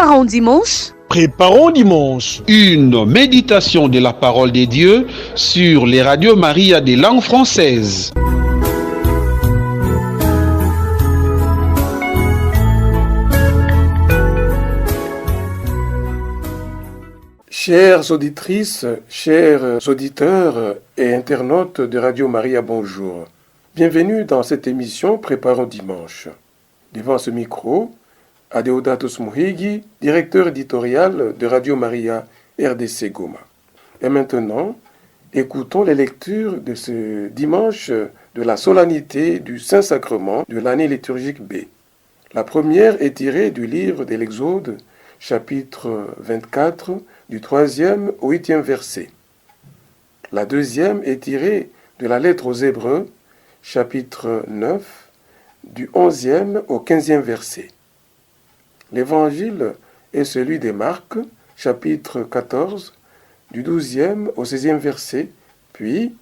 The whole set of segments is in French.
Préparons dimanche. Préparons dimanche. Une méditation de la parole de Dieu sur les radios Maria des langues françaises. Chères auditrices, chers auditeurs et internautes de Radio Maria, bonjour. Bienvenue dans cette émission Préparons dimanche. Devant ce micro, Adeodatus Muhigi, directeur éditorial de Radio Maria RDC Goma. Et maintenant, écoutons les lectures de ce dimanche de la solennité du Saint-Sacrement de l'année liturgique B. La première est tirée du livre de l'Exode, chapitre 24, du 3e au 8e verset. La deuxième est tirée de la lettre aux Hébreux, chapitre 9, du 11e au 15e verset. L'évangile est celui de Marc, chapitre 14, du 12e au 16e verset, puis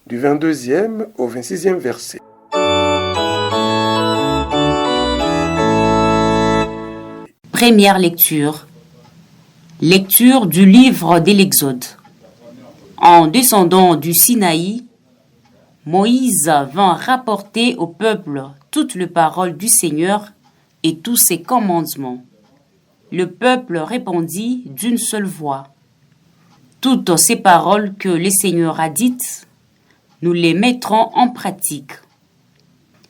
du 22e au 26e verset. Première lecture. Lecture du livre de l'Exode. En descendant du Sinaï, Moïse vint rapporter au peuple toute la parole du Seigneur et tous ses commandements. Le peuple répondit d'une seule voix. Toutes ces paroles que le Seigneur a dites, nous les mettrons en pratique.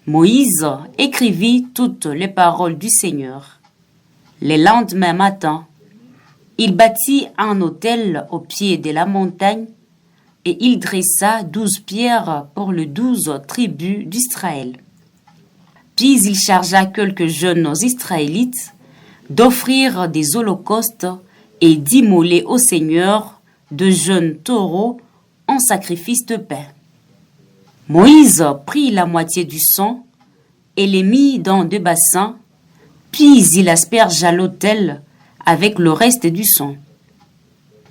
Moïse écrivit toutes les paroles du Seigneur. Le lendemain matin, il bâtit un autel au pied de la montagne et il dressa 12 pierres pour les 12 tribus d'Israël. Puis il chargea quelques jeunes Israélites d'offrir des holocaustes et d'immoler au Seigneur de jeunes taureaux en sacrifice de paix. Moïse prit la moitié du sang et les mit dans 2 bassins, puis il aspergea l'autel avec le reste du sang.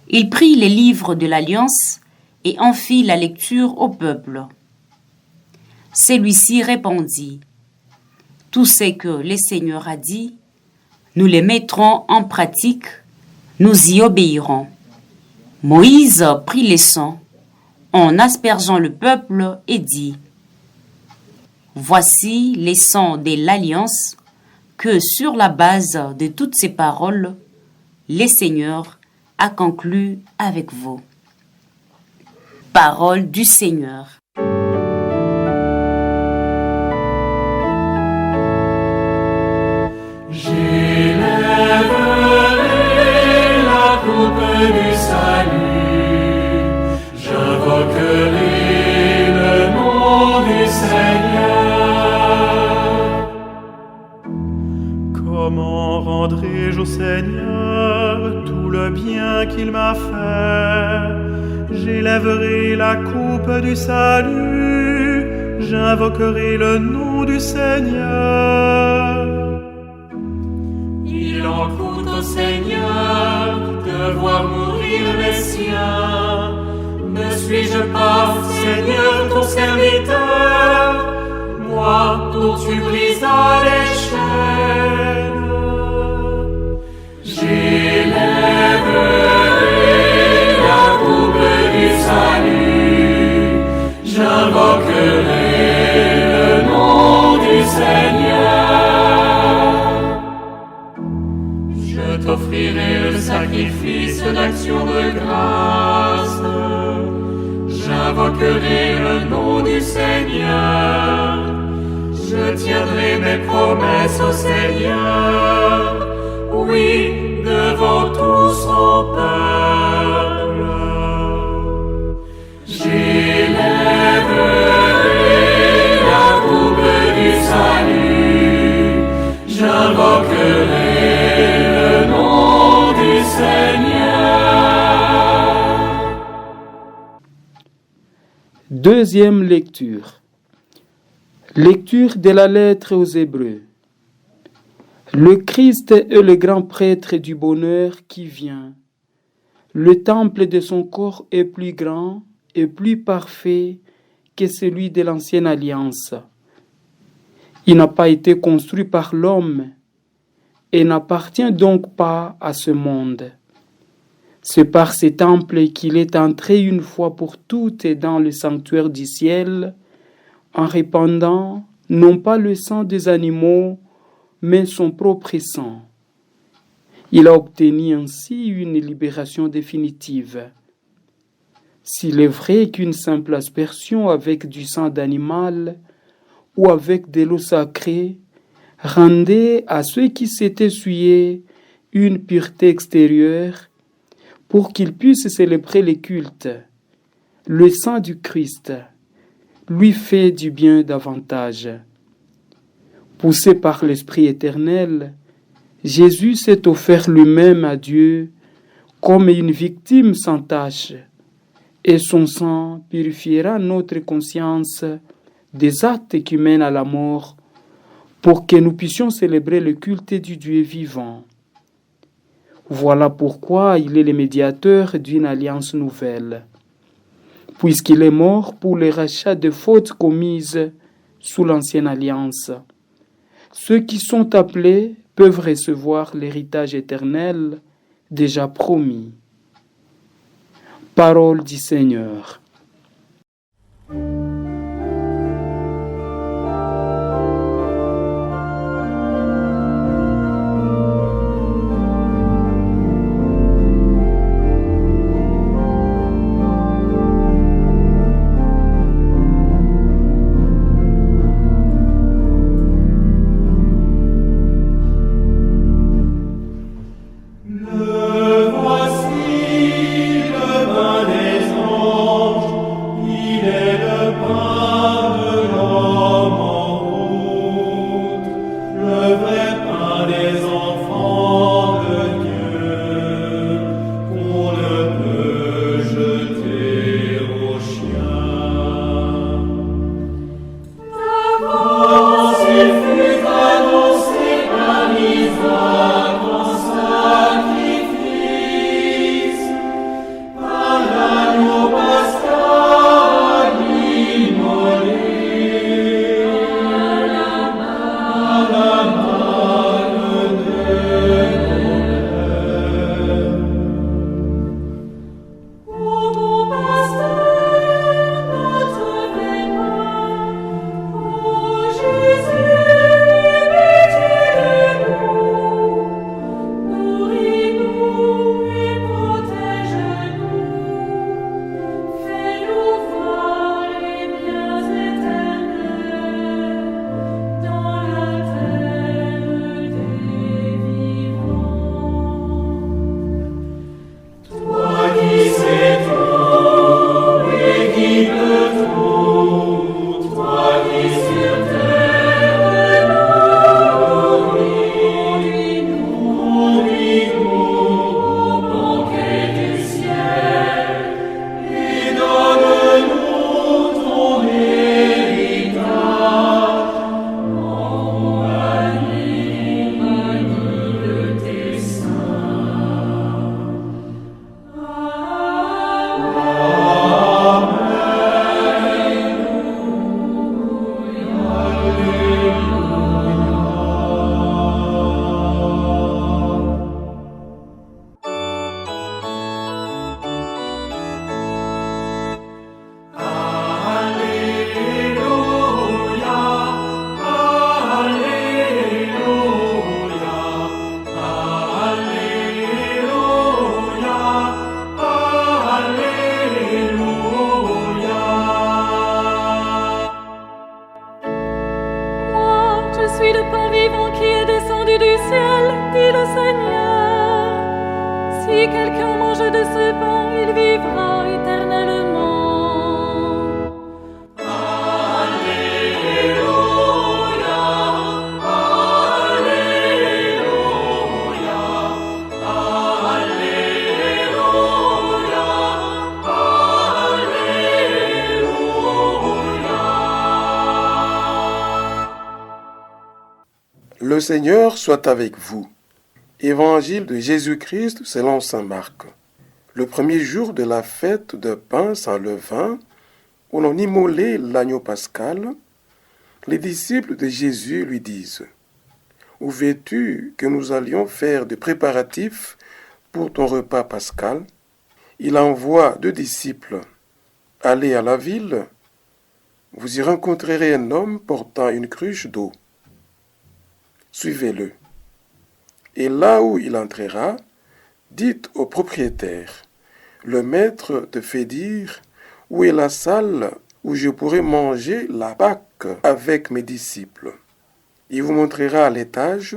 Il prit les livres de l'Alliance et en fit la lecture au peuple. Celui-ci répondit: tout ce que le Seigneur a dit, nous les mettrons en pratique, nous y obéirons. Moïse prit les sangs en aspergeant le peuple et dit: voici les sangs de l'Alliance que sur la base de toutes ces paroles, le Seigneur a conclu avec vous. Parole du Seigneur. J'élèverai la coupe du salut, j'invoquerai le nom du Seigneur. Comment rendrai-je au Seigneur tout le bien qu'il m'a fait? J'élèverai la coupe du salut, j'invoquerai le nom du Seigneur. Il en coûte au Seigneur de voir mourir les siens. Ne suis-je pas, Seigneur, ton serviteur, moi dont tu brisas les chaînes? J'élèverai la coupe du salut, j'invoquerai le nom du Seigneur. Je t'offrirai le sacrifice d'action de grâce, j'invoquerai le nom du Seigneur. Je tiendrai mes promesses au Seigneur, oui, devant tout son peuple. J'élèverai la coupe du salut, j'invoquerai le nom du Seigneur. Deuxième lecture. Lecture de la lettre aux Hébreux. Le Christ est le grand prêtre du bonheur qui vient. Le temple de son corps est plus grand et plus parfait que celui de l'ancienne alliance. Il n'a pas été construit par l'homme, et n'appartient donc pas à ce monde. C'est par ces temples qu'il est entré une fois pour toutes dans le sanctuaire du ciel, en répandant non pas le sang des animaux, mais son propre sang. Il a obtenu ainsi une libération définitive. S'il est vrai qu'une simple aspersion avec du sang d'animal ou avec de l'eau sacrée rendait à ceux qui s'étaient souillés une pureté extérieure pour qu'ils puissent célébrer les cultes, le sang du Christ lui fait du bien davantage. Poussé par l'Esprit éternel, Jésus s'est offert lui-même à Dieu comme une victime sans tache, et son sang purifiera notre conscience des actes qui mènent à la mort pour que nous puissions célébrer le culte du Dieu vivant. Voilà pourquoi il est le médiateur d'une alliance nouvelle, puisqu'il est mort pour le rachat des fautes commises sous l'ancienne alliance. Ceux qui sont appelés peuvent recevoir l'héritage éternel déjà promis. Parole du Seigneur. Le Seigneur soit avec vous. Évangile de Jésus-Christ selon saint Marc. Le premier jour de la fête de pain sans levain, où l'on immolait l'agneau pascal, les disciples de Jésus lui disent : ou veux-tu que nous allions faire des préparatifs pour ton repas pascal? Il envoie 2 disciples. Allez à la ville, vous y rencontrerez un homme portant une cruche d'eau. Suivez-le. Et là où il entrera, dites au propriétaire, le maître te fait dire où est la salle où je pourrai manger la Pâque avec mes disciples. Il vous montrera à l'étage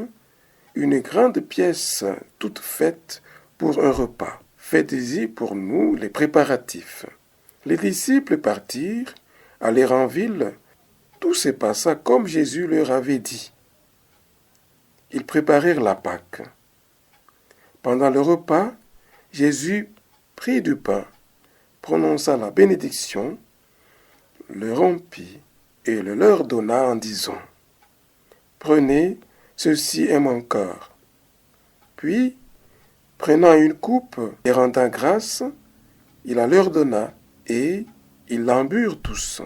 une grande pièce toute faite pour un repas. Faites-y pour nous les préparatifs. Les disciples partirent, allèrent en ville. Tout se passa comme Jésus leur avait dit. Ils préparèrent la Pâque. Pendant le repas, Jésus prit du pain, prononça la bénédiction, le rompit et le leur donna en disant « Prenez, ceci est mon corps. » Puis, prenant une coupe et rendant grâce, il la leur donna et ils l'en burent tous.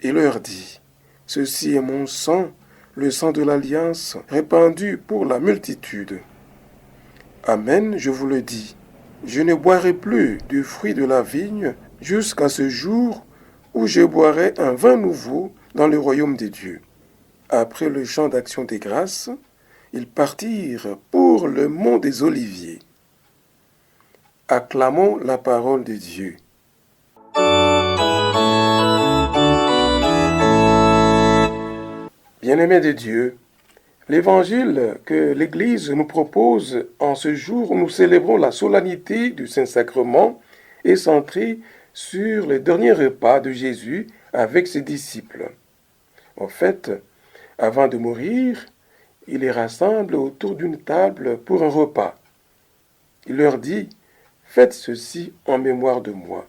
Il leur dit « Ceci est mon sang, le sang de l'alliance, répandu pour la multitude. Amen, je vous le dis, je ne boirai plus du fruit de la vigne jusqu'à ce jour où je boirai un vin nouveau dans le royaume des dieux. » Après le chant d'action des grâces, ils partirent pour le mont des Oliviers. Acclamons la parole de Dieu. Bien-aimés de Dieu, l'évangile que l'Église nous propose en ce jour où nous célébrons la solennité du Saint-Sacrement est centré sur le dernier repas de Jésus avec ses disciples. En fait, avant de mourir, il les rassemble autour d'une table pour un repas. Il leur dit « Faites ceci en mémoire de moi ».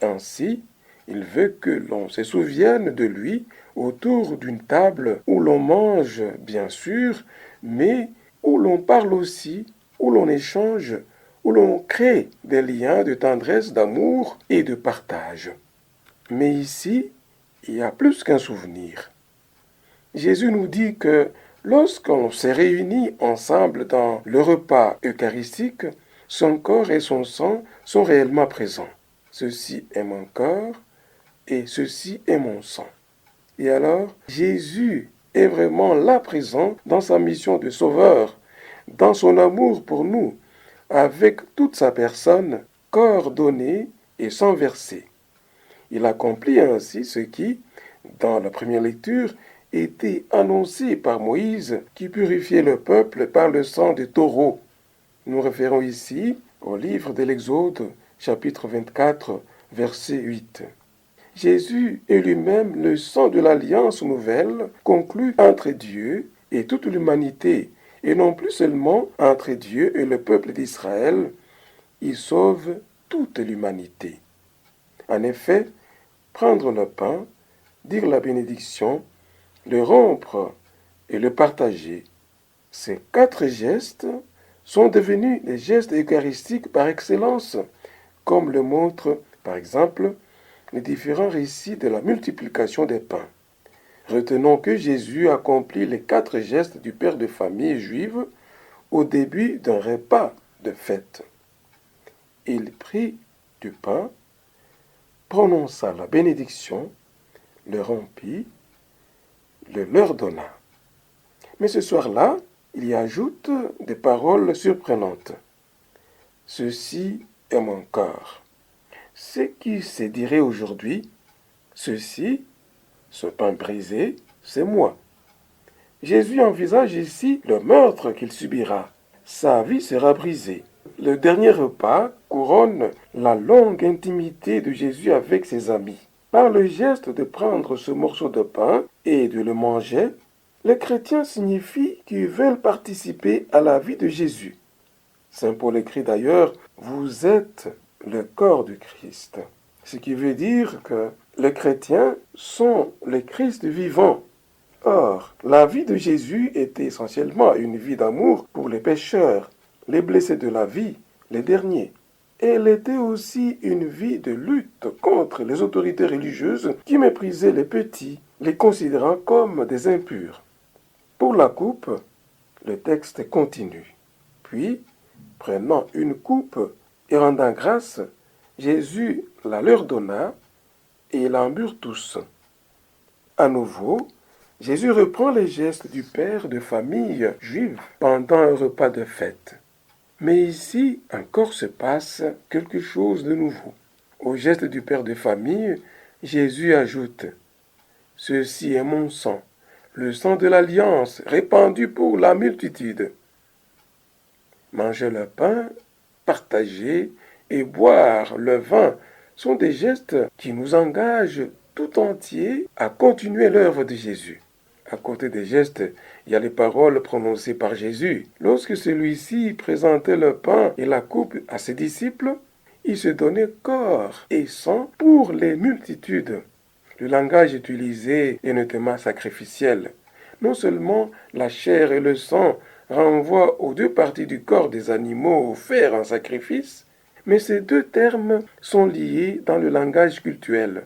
Ainsi, il veut que l'on se souvienne de lui autour d'une table où l'on mange, bien sûr, mais où l'on parle aussi, où l'on échange, où l'on crée des liens de tendresse, d'amour et de partage. Mais ici, il y a plus qu'un souvenir. Jésus nous dit que lorsqu'on s'est réunis ensemble dans le repas eucharistique, son corps et son sang sont réellement présents. Ceci est mon corps et ceci est mon sang. Et alors, Jésus est vraiment là présent dans sa mission de sauveur, dans son amour pour nous, avec toute sa personne coordonnée et sans verser. Il accomplit ainsi ce qui, dans la première lecture, était annoncé par Moïse qui purifiait le peuple par le sang des taureaux. Nous référons ici au livre de l'Exode, chapitre 24, verset 8. Jésus est lui-même le sang de l'alliance nouvelle conclue entre Dieu et toute l'humanité, et non plus seulement entre Dieu et le peuple d'Israël. Il sauve toute l'humanité. En effet, prendre le pain, dire la bénédiction, le rompre et le partager, ces 4 gestes sont devenus des gestes eucharistiques par excellence, comme le montrent, par exemple, les différents récits de la multiplication des pains. Retenons que Jésus accomplit les 4 gestes du père de famille juive au début d'un repas de fête. Il prit du pain, prononça la bénédiction, le rompit, le leur donna. Mais ce soir-là, il y ajoute des paroles surprenantes. Ceci est mon corps. Ce qui se dirait aujourd'hui, ceci, ce pain brisé, c'est moi. Jésus envisage ici le meurtre qu'il subira. Sa vie sera brisée. Le dernier repas couronne la longue intimité de Jésus avec ses amis. Par le geste de prendre ce morceau de pain et de le manger, les chrétiens signifient qu'ils veulent participer à la vie de Jésus. Saint Paul écrit d'ailleurs « Vous êtes le corps du Christ », ce qui veut dire que les chrétiens sont le Christ vivant. Or, la vie de Jésus était essentiellement une vie d'amour pour les pécheurs, les blessés de la vie, les derniers. Elle était aussi une vie de lutte contre les autorités religieuses qui méprisaient les petits, les considérant comme des impurs. Pour la coupe, Le texte continue. Puis, prenant une coupe et rendant grâce, Jésus la leur donna et ils en burent tous. À nouveau, Jésus reprend les gestes du père de famille juive pendant un repas de fête. Mais ici encore se passe quelque chose de nouveau. Au geste du père de famille, Jésus ajoute « Ceci est mon sang, le sang de l'alliance répandu pour la multitude. » Manger le pain, partager et boire le vin sont des gestes qui nous engagent tout entier à continuer l'œuvre de Jésus. À côté des gestes, il y a les paroles prononcées par Jésus. Lorsque celui-ci présentait le pain et la coupe à ses disciples, il se donnait corps et sang pour les multitudes. Le langage utilisé est notamment sacrificiel. Non seulement la chair et le sang renvoient aux deux parties du corps des animaux offerts en sacrifice, mais ces deux termes sont liés dans le langage cultuel.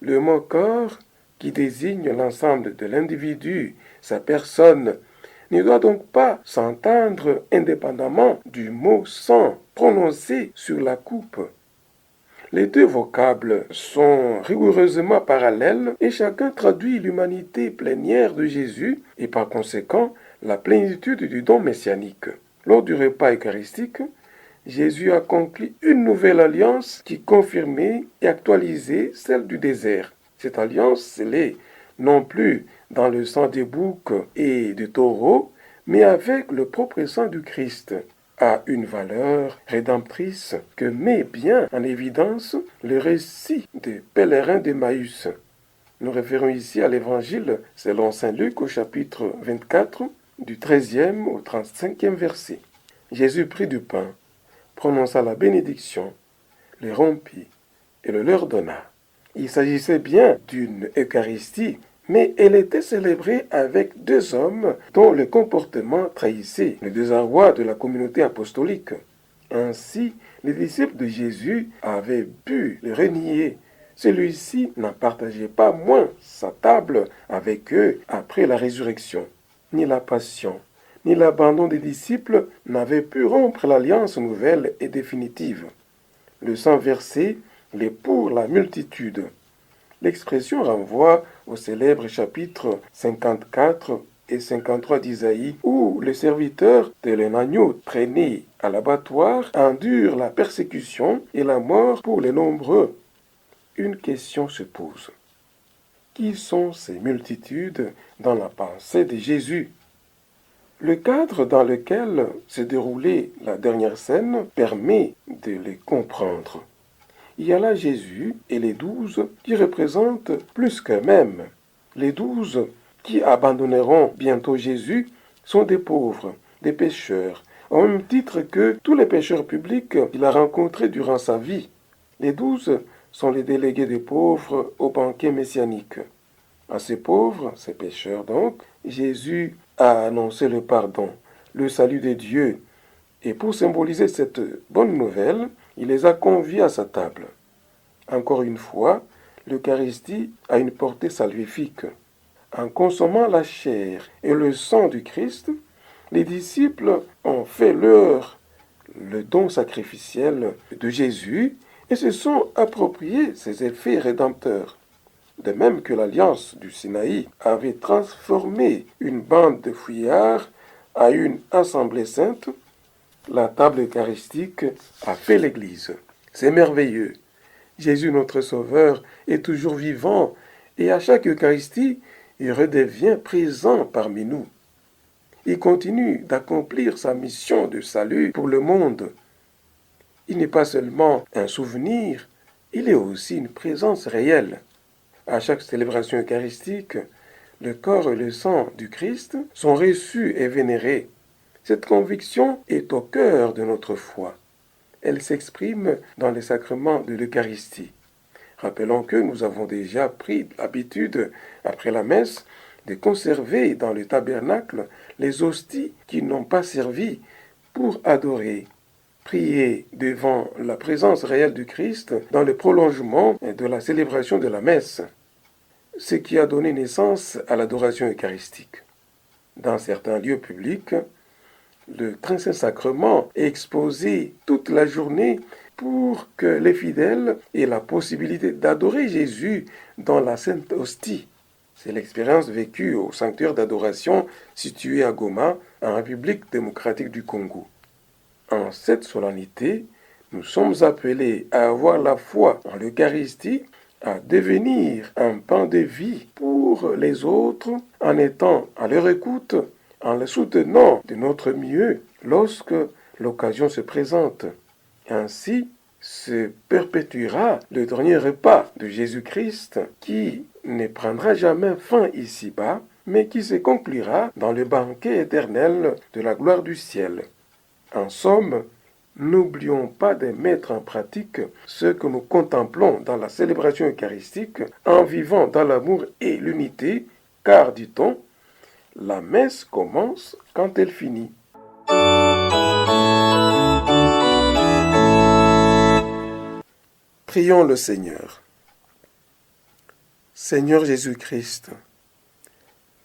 Le mot corps, qui désigne l'ensemble de l'individu, sa personne, ne doit donc pas s'entendre indépendamment du mot sang prononcé sur la coupe. Les deux vocables sont rigoureusement parallèles et chacun traduit l'humanité plénière de Jésus et par conséquent la plénitude du don messianique. Lors du repas eucharistique, Jésus accomplit une nouvelle alliance qui confirmait et actualisait celle du désert. Cette alliance scellée non plus dans le sang des boucs et des taureaux, mais avec le propre sang du Christ, a une valeur rédemptrice que met bien en évidence le récit des pèlerins d'Emmaüs. Nous référons ici à l'évangile selon saint Luc au chapitre 24, du 13e au 35e verset. Jésus prit du pain, prononça la bénédiction, les rompit et le leur donna. Il s'agissait bien d'une Eucharistie, mais elle était célébrée avec deux hommes dont le comportement trahissait le désarroi de la communauté apostolique. Ainsi, les disciples de Jésus avaient pu le renier. Celui-ci n'en partageait pas moins sa table avec eux après la résurrection. Ni la passion, ni l'abandon des disciples n'avaient pu rompre l'alliance nouvelle et définitive. Le sang versé l'est pour la multitude. L'expression renvoie au célèbre chapitre 54 et 53 d'Isaïe, où le serviteur tel un agneau traîné à l'abattoir endure la persécution et la mort pour les nombreux. Une question se pose. Qui sont ces multitudes dans la pensée de Jésus? Le cadre dans lequel s'est déroulée la dernière scène permet de les comprendre. Il y a là Jésus et les 12 qui représentent plus qu'eux-mêmes. Les 12 qui abandonneront bientôt Jésus sont des pauvres, des pécheurs, au même titre que tous les pécheurs publics qu'il a rencontrés durant sa vie. Les 12 sont les délégués des pauvres au banquet messianique. À ces pauvres, ces pécheurs donc, Jésus a annoncé le pardon, le salut de Dieu. Et pour symboliser cette bonne nouvelle, il les a conviés à sa table. Encore une fois, l'Eucharistie a une portée salvifique. En consommant la chair et le sang du Christ, les disciples ont fait leur le don sacrificiel de Jésus et se sont appropriés ses effets rédempteurs. De même que l'alliance du Sinaï avait transformé une bande de fuyards à une assemblée sainte, la table eucharistique a fait l'Église. C'est merveilleux. Jésus, notre Sauveur, est toujours vivant et à chaque Eucharistie, il redevient présent parmi nous. Il continue d'accomplir sa mission de salut pour le monde. Il n'est pas seulement un souvenir, il est aussi une présence réelle. À chaque célébration eucharistique, le corps et le sang du Christ sont reçus et vénérés. Cette conviction est au cœur de notre foi. Elle s'exprime dans les sacrements de l'Eucharistie. Rappelons que nous avons déjà pris l'habitude, après la messe, de conserver dans le tabernacle les hosties qui n'ont pas servi pour adorer. Prier devant la présence réelle du Christ dans le prolongement de la célébration de la messe, ce qui a donné naissance à l'adoration eucharistique. Dans certains lieux publics, le très saint sacrement est exposé toute la journée pour que les fidèles aient la possibilité d'adorer Jésus dans la Sainte Hostie. C'est l'expérience vécue au sanctuaire d'adoration situé à Goma, en République démocratique du Congo. En cette solennité, nous sommes appelés à avoir la foi en l'Eucharistie, à devenir un pain de vie pour les autres, en étant à leur écoute, en les soutenant de notre mieux lorsque l'occasion se présente. Ainsi se perpétuera le dernier repas de Jésus-Christ qui ne prendra jamais fin ici-bas, mais qui se conclura dans le banquet éternel de la gloire du ciel. En somme, n'oublions pas de mettre en pratique ce que nous contemplons dans la célébration eucharistique en vivant dans l'amour et l'unité, car, dit-on, la messe commence quand elle finit. Prions le Seigneur. Seigneur Jésus-Christ,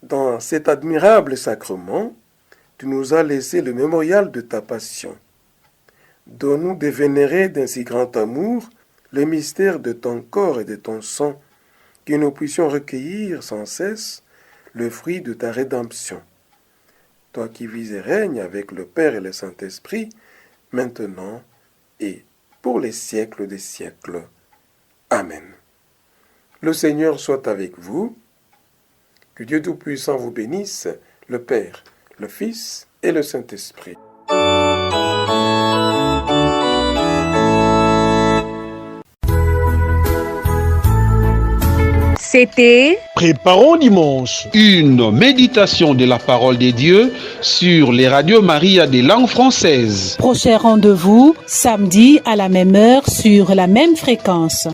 dans cet admirable sacrement, tu nous as laissé le mémorial de ta passion. Donne-nous de vénérer d'un si grand amour le mystère de ton corps et de ton sang, que nous puissions recueillir sans cesse le fruit de ta rédemption. Toi qui vis et règnes avec le Père et le Saint-Esprit, maintenant et pour les siècles des siècles. Amen. Le Seigneur soit avec vous. Que Dieu Tout-Puissant vous bénisse, le Père, le Fils et le Saint-Esprit. C'était Préparons dimanche. Une méditation de la parole de Dieu sur les radios Maria des langues françaises. prochain rendez-vous samedi à la même heure sur la même fréquence.